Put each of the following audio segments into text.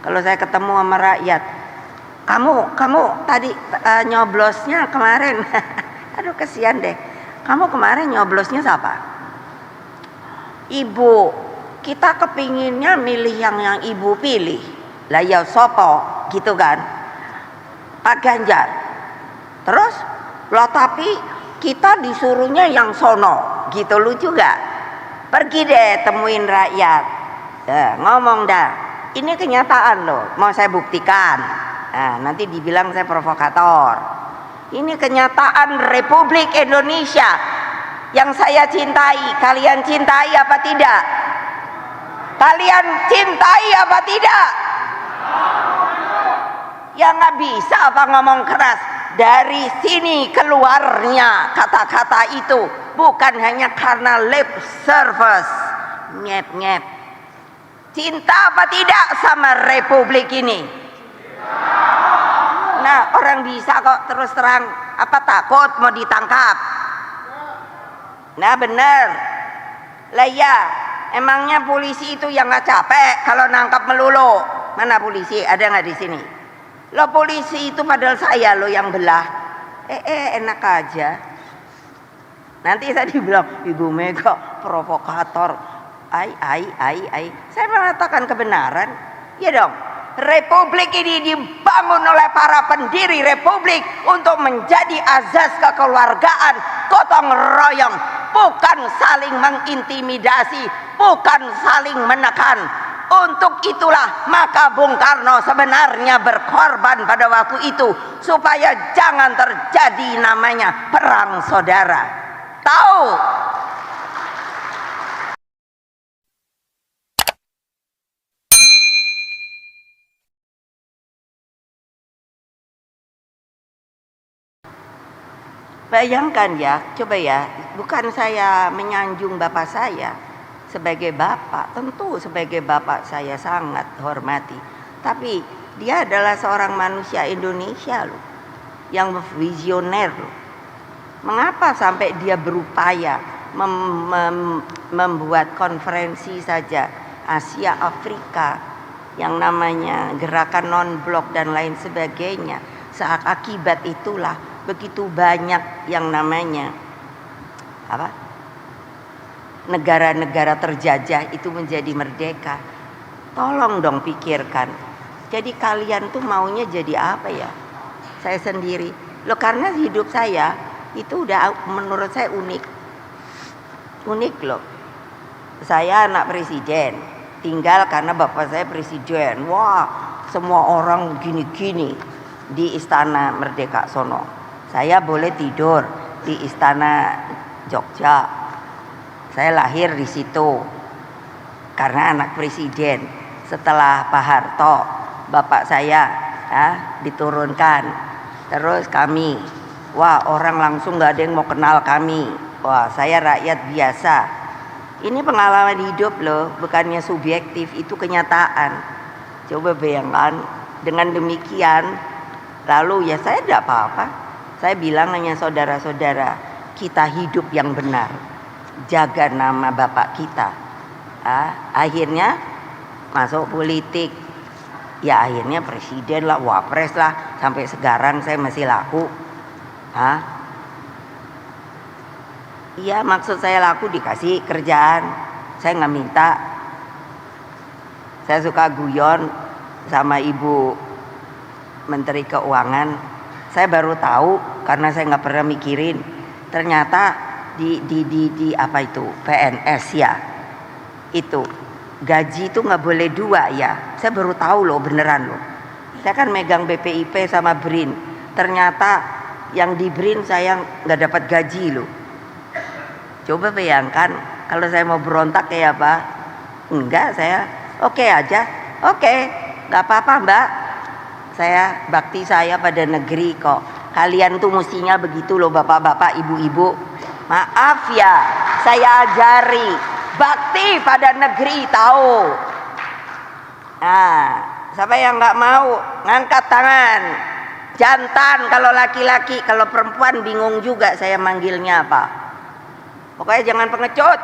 kalau saya ketemu sama rakyat, kamu tadi nyoblosnya kemarin, aduh kesian deh, kamu kemarin nyoblosnya siapa? Ibu, kita kepinginnya milih yang ibu pilih, lah ya sopo gitu kan, Pak Ganjar. Terus loh tapi kita disuruhnya yang sono gitu, lucu gak? Pergi deh temuin rakyat, ngomong dah, ini kenyataan loh, mau saya buktikan. Nah, nanti dibilang saya provokator. Ini kenyataan Republik Indonesia yang saya cintai. Kalian cintai apa tidak? Kalian cintai apa tidak? Ya nggak bisa apa ngomong keras. Dari sini keluarnya kata-kata itu bukan hanya karena lip service, nyep-nyep. Cinta apa tidak sama Republik ini? Nah, orang bisa kok terus terang, apa takut mau ditangkap? Nah bener lah ya, emangnya polisi itu yang nggak capek kalau nangkap melulu? Mana polisi? Ada nggak di sini? Lo polisi itu padahal saya lo yang belah. Enak aja. Nanti saya dibilang Ibu Mega provokator. Saya mengatakan kebenaran. Ya dong. Republik ini dibangun oleh para pendiri republik untuk menjadi azas kekeluargaan, gotong royong, bukan saling mengintimidasi, bukan saling menekan. Untuk itulah maka Bung Karno sebenarnya berkorban pada waktu itu supaya jangan terjadi namanya perang saudara. Tahu? Bayangkan ya, coba ya, bukan saya menyanjung bapak saya sebagai bapak, tentu sebagai bapak saya sangat hormati, tapi dia adalah seorang manusia Indonesia loh, yang visioner loh. Mengapa sampai dia berupaya membuat konferensi saja Asia Afrika yang namanya gerakan non-blok dan lain sebagainya? Akibat itulah begitu banyak yang namanya negara-negara terjajah itu menjadi merdeka. Tolong dong pikirkan. Jadi kalian tuh maunya jadi apa ya? Saya sendiri loh, karena hidup saya itu udah menurut saya unik loh. Saya anak presiden, tinggal karena bapak saya presiden. Wah, semua orang gini-gini di Istana Merdeka sono. Saya boleh tidur di Istana Jogja. Saya lahir di situ karena anak presiden. Setelah Pak Harto, bapak saya diturunkan. Terus kami, wah orang langsung nggak ada yang mau kenal kami. Wah saya rakyat biasa. Ini pengalaman hidup loh, bukannya subjektif, itu kenyataan. Coba bayangkan, dengan demikian, lalu ya saya tidak apa-apa. Saya bilang hanya saudara-saudara, kita hidup yang benar, jaga nama bapak kita. Akhirnya masuk politik, ya akhirnya presiden lah, wapres lah, sampai sekarang saya masih laku. Iya maksud saya laku, dikasih kerjaan, saya nggak minta. Saya suka guyon sama Ibu Menteri Keuangan. Saya baru tahu karena saya nggak pernah mikirin. Ternyata di apa itu PNS ya, itu gaji itu nggak boleh dua ya. Saya baru tahu loh, beneran loh. Saya kan megang BPIP sama BRIN. Ternyata yang di BRIN saya nggak dapat gaji loh. Coba bayangkan kalau saya mau berontak kayak apa? Enggak, saya oke aja. Oke, nggak apa-apa Mbak. Saya bakti saya pada negeri kok. Kalian tuh mestinya begitu loh bapak-bapak, ibu-ibu. Maaf ya, saya ajari bakti pada negeri, tahu. Nah, siapa yang nggak mau ngangkat tangan? Jantan kalau laki-laki, kalau perempuan bingung juga saya manggilnya apa. Pokoknya jangan pengecut.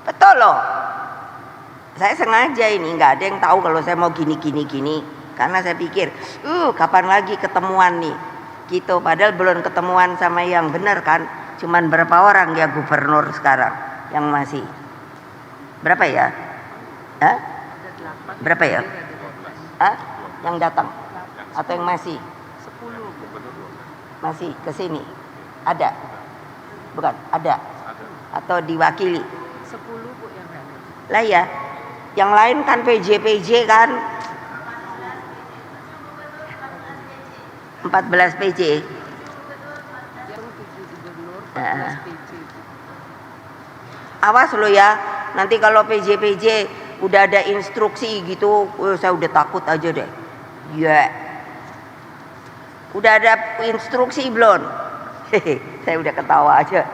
Betul loh. Saya sengaja ini nggak ada yang tahu kalau saya mau gini karena saya pikir kapan lagi ketemuan nih gitu, padahal belum ketemuan sama yang benar kan. Cuman berapa orang ya gubernur sekarang yang masih berapa ya? Hah? Berapa ya? Hah? Yang datang atau yang masih 10 masih ke sini ada bukan ada atau diwakili 10 Bu yang ada lah ya. Yang lain kan PJ kan 14 PJ. yang 7 gubernur 14 PJ. Awas lo ya, nanti kalau PJ udah ada instruksi gitu, saya udah takut aja deh. Ya, udah ada instruksi belum? Saya udah ketawa aja.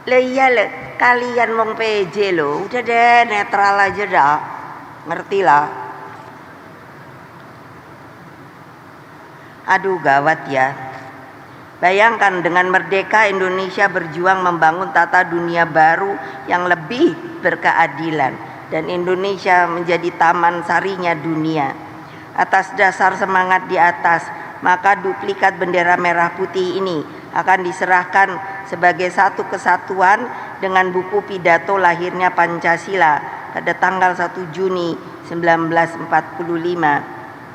Lah iya le, kalian mau PJ lo, udah deh netral aja dah, ngerti lah. Aduh gawat ya. Bayangkan dengan merdeka Indonesia berjuang membangun tata dunia baru yang lebih berkeadilan dan Indonesia menjadi taman sarinya dunia. Atas dasar semangat di atas, maka duplikat bendera merah putih ini akan diserahkan sebagai satu kesatuan dengan buku pidato lahirnya Pancasila pada tanggal 1 Juni 1945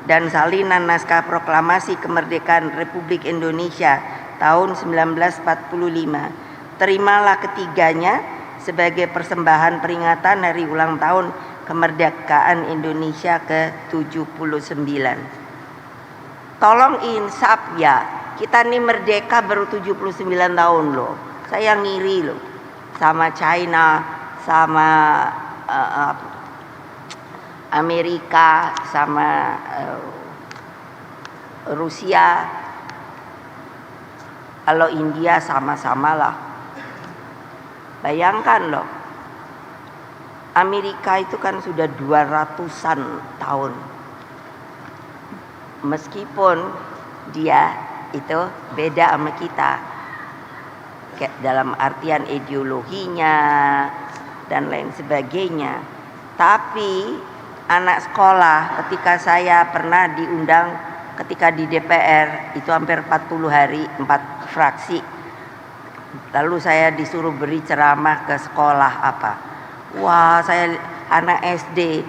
dan salinan naskah proklamasi kemerdekaan Republik Indonesia tahun 1945. Terimalah ketiganya sebagai persembahan peringatan hari ulang tahun kemerdekaan Indonesia ke-79. Tolong insaf ya. Kita nih merdeka baru 79 tahun loh. Saya ngiri loh sama China, sama Amerika, sama Rusia. Kalau India sama-sama lah. Bayangkan loh, Amerika itu kan sudah 200-an tahun. Meskipun dia itu beda sama kita dalam artian ideologinya dan lain sebagainya. Tapi anak sekolah ketika saya pernah diundang ketika di DPR itu hampir 40 hari 4 fraksi. Lalu saya disuruh beri ceramah ke sekolah apa. Wah, saya anak SD.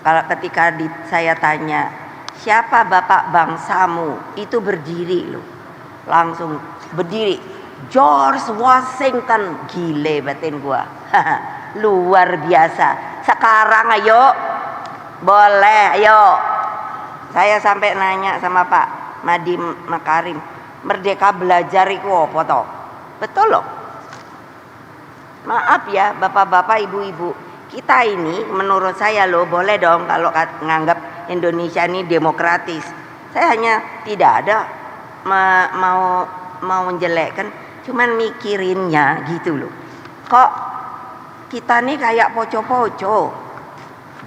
Kalau ketika saya tanya, siapa bapak bangsamu? Itu berdiri loh. Langsung berdiri. George Washington. Gile batin gua. Luar biasa. Sekarang ayo. Boleh, ayo. Saya sampai nanya sama Pak Madi Makarim, Merdeka Belajar itu apa toh? Betul loh. Maaf ya bapak-bapak ibu-ibu, kita ini menurut saya loh boleh dong kalau nganggap Indonesia ini demokratis. Saya hanya tidak ada mau menjelekkan, cuman mikirinnya gitu loh. Kok kita nih kayak poco-poco,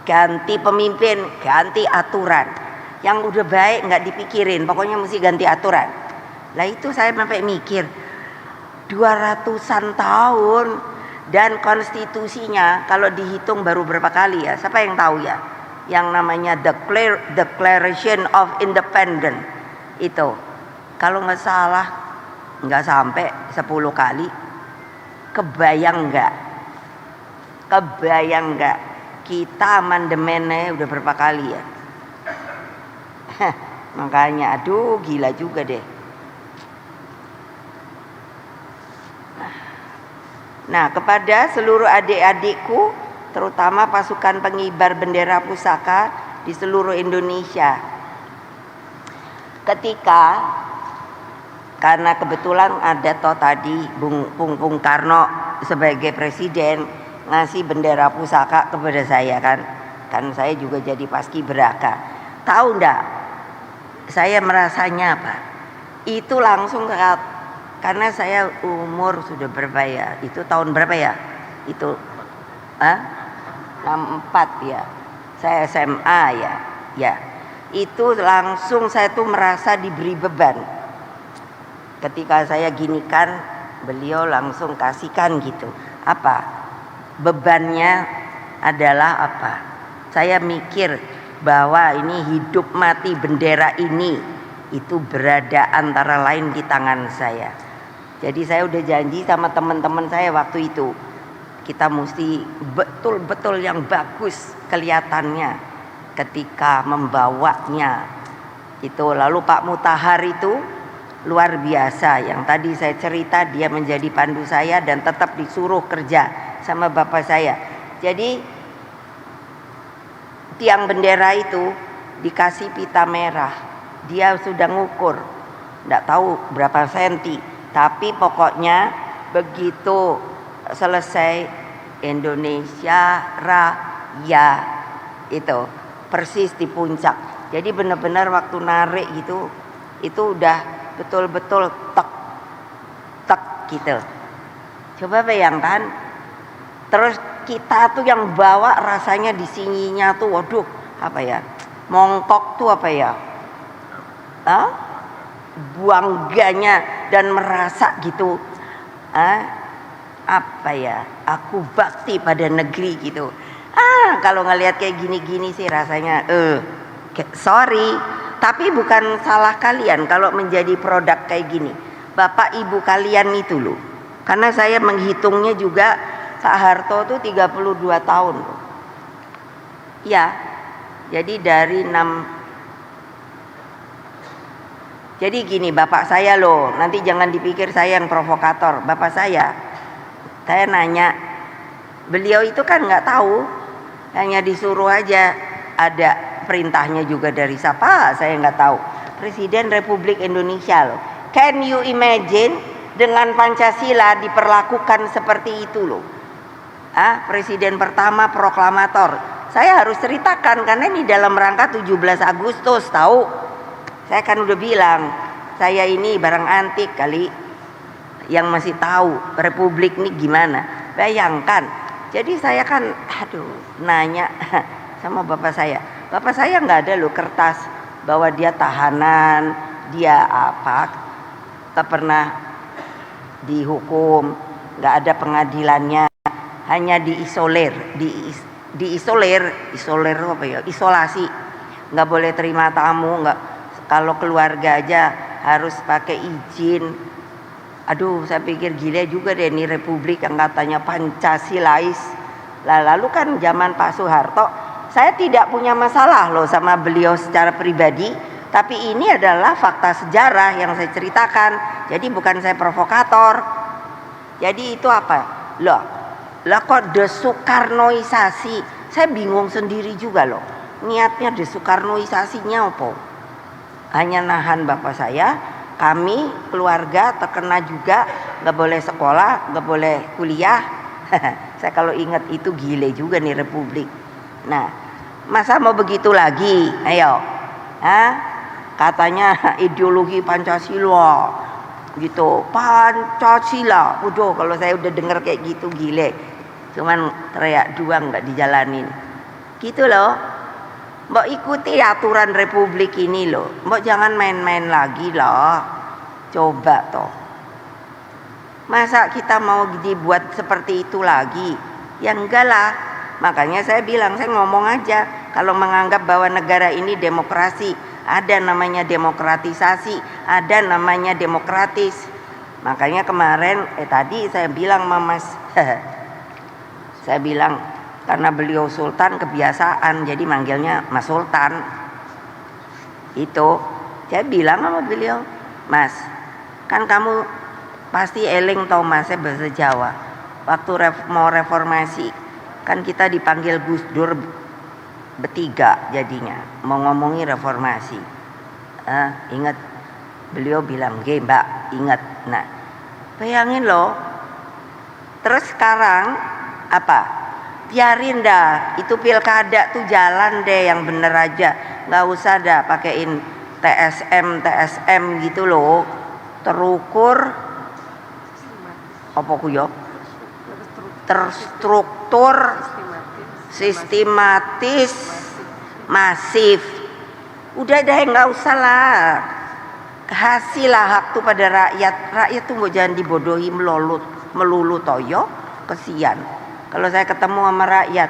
ganti pemimpin, ganti aturan. Yang udah baik nggak dipikirin, pokoknya mesti ganti aturan. Lah itu saya sampai mikir 200-an tahun dan konstitusinya kalau dihitung baru berapa kali ya? Siapa yang tahu ya? Yang namanya Declaration of Independence itu. Kalau nggak salah nggak sampai 10 kali. Kebayang nggak? Kebayang nggak? Kita amandemennya udah berapa kali ya? Makanya aduh gila juga deh. Nah, kepada seluruh adik-adikku, terutama pasukan pengibar bendera pusaka di seluruh Indonesia. Karena kebetulan ada toh tadi Bung Karno sebagai presiden ngasih bendera pusaka kepada saya kan saya juga jadi paskibraka. Tahu enggak? Saya merasanya apa? Itu langsung karena saya umur sudah berapa ya? Itu tahun berapa ya? Itu 64 ya. Saya SMA ya. Ya. Itu langsung saya tuh merasa diberi beban. Ketika saya ginikan, beliau langsung kasihkan gitu. Apa? Bebannya adalah apa? Saya mikir bahwa ini hidup mati bendera ini itu berada antara lain di tangan saya. Jadi saya udah janji sama teman-teman saya waktu itu, kita mesti betul-betul yang bagus kelihatannya ketika membawanya. Itu lalu Pak Mutahar itu luar biasa, yang tadi saya cerita dia menjadi pandu saya dan tetap disuruh kerja sama bapak saya. Jadi tiang bendera itu dikasih pita merah, dia sudah ngukur, tidak tahu berapa senti, tapi pokoknya begitu selesai Indonesia Raya itu persis di puncak. Jadi benar-benar waktu narik gitu, itu udah betul-betul tek tek gitu. Coba bayangkan, terus kita tuh yang bawa rasanya di sininya tuh, waduh, apa ya? Mongkok tuh apa ya? Bangganya dan merasa gitu. Apa ya? Aku bakti pada negeri gitu. Kalau ngelihat kayak gini-gini sih rasanya sorry, tapi bukan salah kalian kalau menjadi produk kayak gini. Bapak ibu kalian itu loh. Karena saya menghitungnya juga Pak Harto tuh 32 tahun. Ya. Jadi dari 6. Jadi gini, bapak saya loh, nanti jangan dipikir saya yang provokator. Bapak saya nanya, beliau itu kan nggak tahu, hanya disuruh aja, ada perintahnya juga dari siapa saya nggak tahu, Presiden Republik Indonesia loh. Can you imagine dengan Pancasila diperlakukan seperti itu loh? Presiden pertama proklamator. Saya harus ceritakan karena ini dalam rangka 17 Agustus tahu. Saya kan udah bilang, saya ini barang antik kali yang masih tahu Republik ini gimana. Bayangkan. Jadi saya kan nanya sama bapak saya. Bapak saya nggak ada loh kertas bahwa dia tahanan, dia apa, tak pernah dihukum, nggak ada pengadilannya, hanya diisolir, isolir apa ya, isolasi, nggak boleh terima tamu, nggak, kalau keluarga aja harus pakai izin. Aduh, saya pikir gila juga deh ini Republik yang katanya Pancasilais. Lalu kan zaman Pak Soeharto, saya tidak punya masalah loh sama beliau secara pribadi, tapi ini adalah fakta sejarah yang saya ceritakan. Jadi bukan saya provokator. Jadi itu apa? Lah kok desoekarnoisasi? Saya bingung sendiri juga loh. Niatnya desoekarnoisasinya apa? Hanya nahan bapak saya, kami keluarga terkena juga, nggak boleh sekolah, nggak boleh kuliah. Saya kalau ingat itu gile juga nih Republik. Nah, masa mau begitu lagi? Ayo, katanya ideologi Pancasila, gitu. Pancasila, udah kalau saya udah dengar kayak gitu gile. Cuman teriak doang nggak dijalanin, gitu loh. Mbok ikuti aturan Republik ini loh. Mbok jangan main-main lagi loh. Coba toh. Masa kita mau dibuat seperti itu lagi? Ya enggak lah. Makanya saya bilang, saya ngomong aja, kalau menganggap bahwa negara ini demokrasi, ada namanya demokratisasi, ada namanya demokratis. Makanya kemarin tadi saya bilang sama Mas saya bilang karena beliau Sultan kebiasaan, jadi manggilnya Mas Sultan. Itu saya bilang sama beliau, Mas, kan kamu pasti eling tau Mas, saya bahasa Jawa. Waktu mau reformasi kan kita dipanggil Gus Dur bertiga jadinya mau ngomongi reformasi. Ingat beliau bilang, "Nggih, Mbak, ingat." Nah, bayangin loh. Terus sekarang apa? Biarin dah, itu pilkada tuh jalan deh yang bener aja. Nggak usah dah pakein TSM gitu loh. Terukur apa kuyo? Terstruktur, sistematis, masif. Udah deh, nggak usah lah. Kasihlah hak tuh pada rakyat. Rakyat tuh jangan dibodohi melulu toyo. Kesian. Kalau saya ketemu sama rakyat,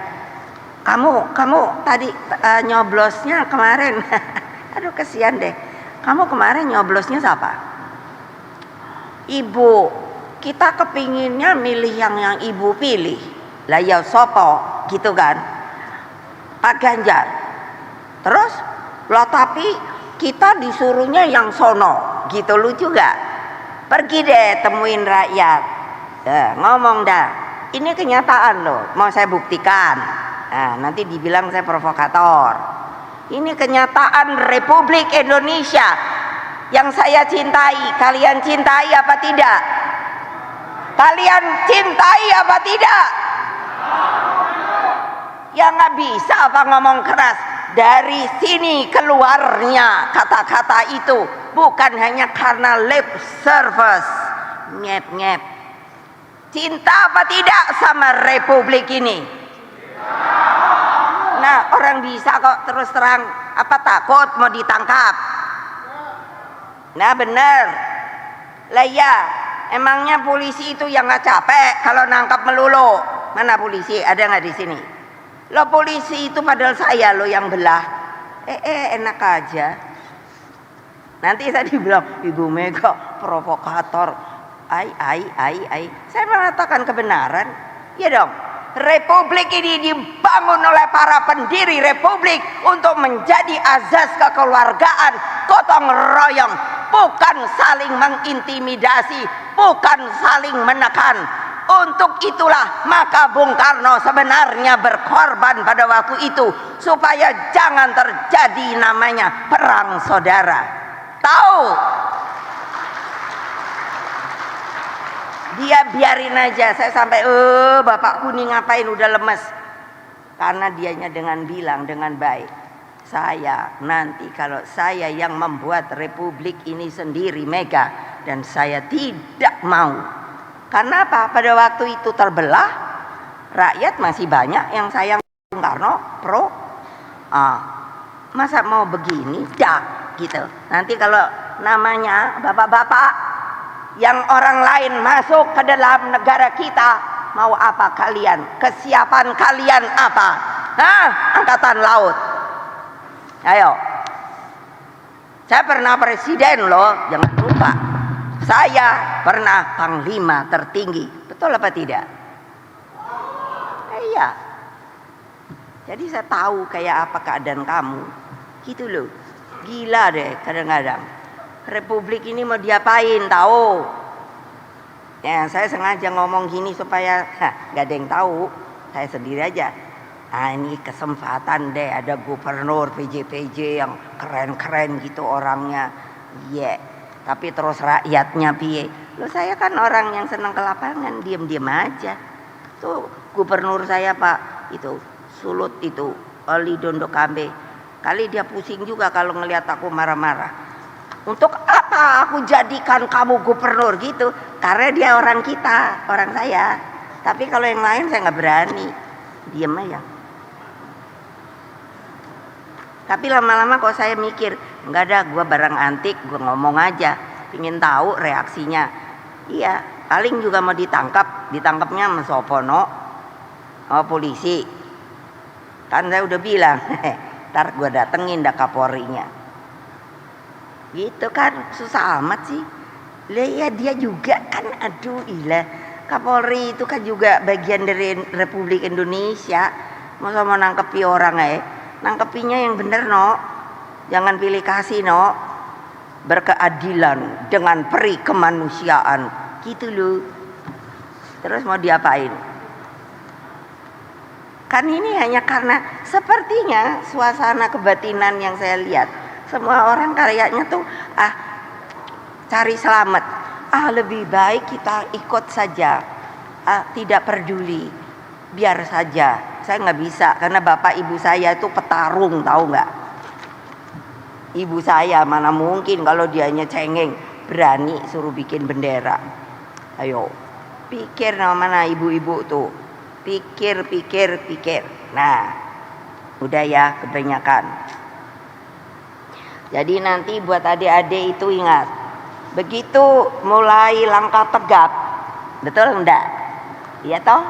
Kamu tadi nyoblosnya kemarin. Aduh kesian deh. Kamu kemarin nyoblosnya siapa? Ibu. Kita kepinginnya milih yang ibu pilih. Lah ya sopo gitu kan. Pak Ganjar. Terus lah tapi kita disuruhnya yang sono. Gitu lucu gak? Pergi deh temuin rakyat. Ngomong dah. Ini kenyataan loh. Mau saya buktikan. Nah, nanti dibilang saya provokator. Ini kenyataan Republik Indonesia yang saya cintai. Kalian cintai apa tidak? Kalian cintai apa tidak? Ya nggak bisa apa ngomong keras. Dari sini keluarnya kata-kata itu bukan hanya karena lip service, ngep-ngep. Cinta apa tidak sama Republik ini? Nah, orang bisa kok terus terang, apa takut mau ditangkap? Nah, bener. Lah ya, emangnya polisi itu yang nggak capek kalau nangkap melulu? Mana polisi? Ada nggak di sini? Lo polisi itu padahal saya lo yang belah. Enak aja. Nanti saya dibilang Ibu Mega provokator. Saya mengatakan kebenaran. Ya dong. Republik ini dibangun oleh para pendiri republik untuk menjadi azas kekeluargaan, gotong royong, bukan saling mengintimidasi, bukan saling menekan. Untuk itulah maka Bung Karno sebenarnya berkorban pada waktu itu supaya jangan terjadi namanya perang saudara. Tahu? Dia biarin aja. Saya sampai bapakku nih ngapain udah lemes. Karena dianya dengan bilang dengan baik, saya nanti kalau saya yang membuat republik ini sendiri Mega, dan saya tidak mau. Karena apa? Pada waktu itu terbelah, rakyat masih banyak yang sayang Bung Karno pro. Masa mau begini? Dak gitu. Nanti kalau namanya bapak-bapak yang orang lain masuk ke dalam negara kita, mau apa kalian? Kesiapan kalian apa? Angkatan laut. Ayo. Saya pernah presiden loh, jangan lupa. Saya pernah panglima tertinggi. Betul apa tidak? Iya. Jadi saya tahu kayak apa keadaan kamu. Gitu loh. Gila deh kadang-kadang. Republik ini mau diapain tahu? Ya saya sengaja ngomong gini supaya gak ada yang tahu. Saya sendiri aja. Ini kesempatan deh ada gubernur PJ yang keren-keren gitu orangnya. Tapi terus rakyatnya piye? Loh saya kan orang yang senang ke lapangan, diam-diam aja. Tuh gubernur saya Pak itu Sulut itu Oli Dondo Kambe. Kali dia pusing juga kalau ngelihat aku marah-marah. Untuk apa aku jadikan kamu gubernur gitu? Karena dia orang kita, orang saya. Tapi kalau yang lain saya nggak berani, diam aja. Tapi lama-lama kok saya mikir, nggak ada, gue barang antik, gue ngomong aja, ingin tahu reaksinya. Iya, paling juga mau ditangkapnya sama Sopono, sama polisi. Kan saya udah bilang, ntar gue datengin dah Kapolrinya. Gitu kan, susah amat sih. Lah ya dia juga kan, aduh ilah. Kapolri itu kan juga bagian dari Republik Indonesia. Masa mau nangkepi orang nangkepinya yang bener no. Jangan pilih kasih no. Berkeadilan dengan peri kemanusiaan. Gitu loh. Terus mau diapain? Kan ini hanya karena sepertinya suasana kebatinan yang saya lihat. Semua orang kayaknya tuh cari selamat. Lebih baik kita ikut saja. Tidak peduli. Biar saja. Saya nggak bisa karena bapak ibu saya itu petarung, tahu nggak? Ibu saya mana mungkin kalau dianya cengeng berani suruh bikin bendera. Ayo, pikir mana ibu-ibu tuh. Pikir. Nah, udah ya kebanyakan. Jadi nanti buat adik-adik itu ingat, begitu mulai langkah tegap, betul enggak? Iya toh?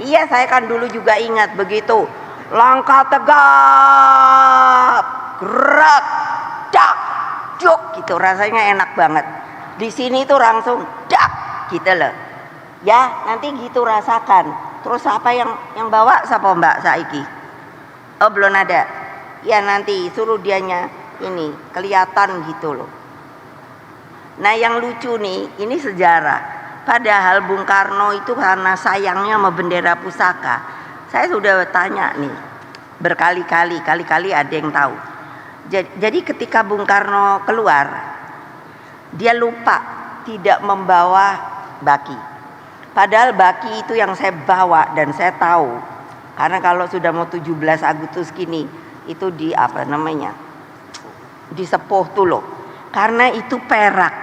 Iya, saya kan dulu juga ingat begitu. Langkah tegap, gerak, dak, juk gitu, rasanya enak banget. Di sini tuh langsung dak gitu loh. Ya, nanti gitu rasakan. Terus apa yang bawa siapa Mbak Saiki? Oh, belum ada. Ya nanti suruh dianya ini kelihatan gitu loh. Nah, yang lucu nih, ini sejarah. Padahal Bung Karno itu karena sayangnya sama bendera pusaka. Saya sudah tanya nih berkali-kali, kali-kali ada yang tahu. Jadi ketika Bung Karno keluar, dia lupa tidak membawa baki. Padahal baki itu yang saya bawa dan saya tahu. Karena kalau sudah mau 17 Agustus gini, itu di apa namanya? Di Sepuh tuh loh. Karena itu perak.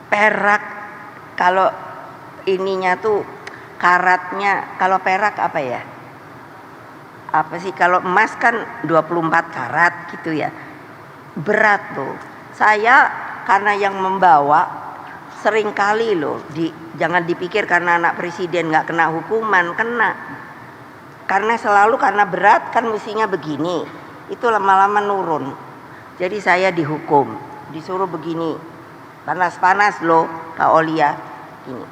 Perak kalau ininya tuh karatnya, kalau perak apa ya? Apa sih, kalau emas kan 24 karat gitu ya. Berat tuh. Saya karena yang membawa sering kali loh, jangan dipikir karena anak presiden nggak kena hukuman, kena. Karena selalu karena berat kan mestinya begini. Itu lama-lama nurun. Jadi saya dihukum, disuruh begini. Panas-panas loh Kak Olia. Ini.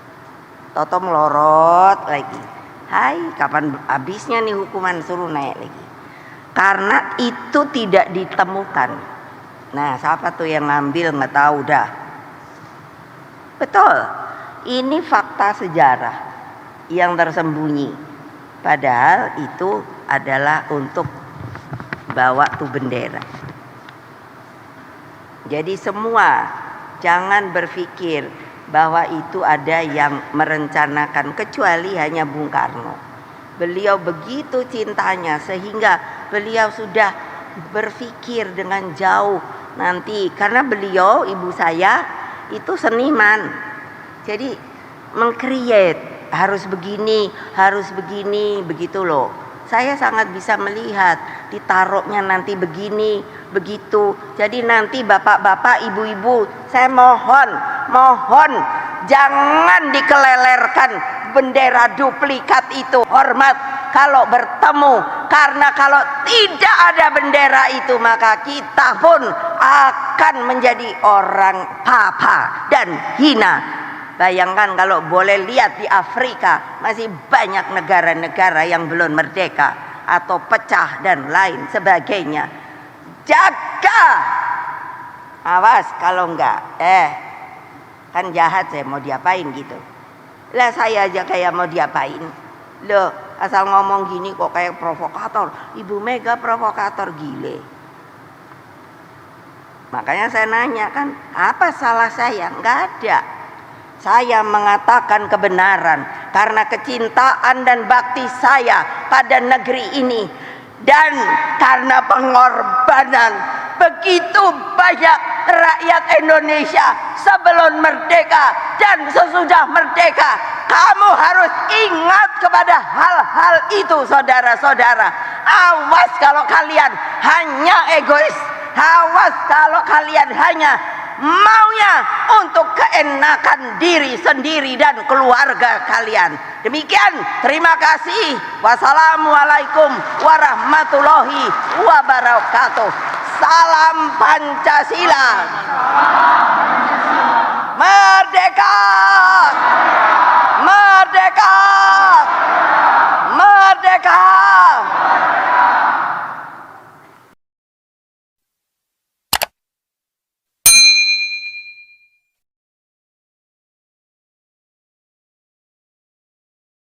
Toto melorot lagi. Hai, kapan habisnya nih hukuman, suruh naik lagi. Karena itu tidak ditemukan. Nah, siapa tuh yang ngambil nggak tahu dah. Betul. Ini fakta sejarah yang tersembunyi. Padahal itu adalah untuk bawa tuh bendera. Jadi semua jangan berpikir bahwa itu ada yang merencanakan, kecuali hanya Bung Karno. Beliau begitu cintanya sehingga beliau sudah berpikir dengan jauh nanti, karena beliau, ibu saya itu seniman. Jadi meng-create harus begini, begitu loh. Saya sangat bisa melihat ditaruhnya nanti begini, begitu. Jadi nanti bapak-bapak, ibu-ibu, saya mohon jangan dikelelerkan bendera duplikat itu. Hormat kalau bertemu, karena kalau tidak ada bendera itu maka kita pun akan menjadi orang papa dan hina. Bayangkan kalau boleh lihat di Afrika masih banyak negara-negara yang belum merdeka atau pecah dan lain sebagainya. Jaga, awas kalau enggak, kan jahat, saya mau diapain gitu. Lah saya aja kayak mau diapain. Loh, asal ngomong gini kok kayak provokator. Ibu Mega provokator, gile. Makanya saya nanya kan, apa salah saya? Enggak ada. Saya mengatakan kebenaran karena kecintaan dan bakti saya pada negeri ini, dan karena pengorbanan begitu banyak rakyat Indonesia sebelum merdeka dan sesudah merdeka. Kamu harus ingat kepada hal-hal itu, saudara-saudara. Awas kalau kalian hanya egois. Awas kalau kalian hanya maunya untuk keenakan diri sendiri dan keluarga kalian. Demikian, terima kasih. Wassalamualaikum warahmatullahi wabarakatuh. Salam Pancasila. Merdeka! Merdeka! Merdeka!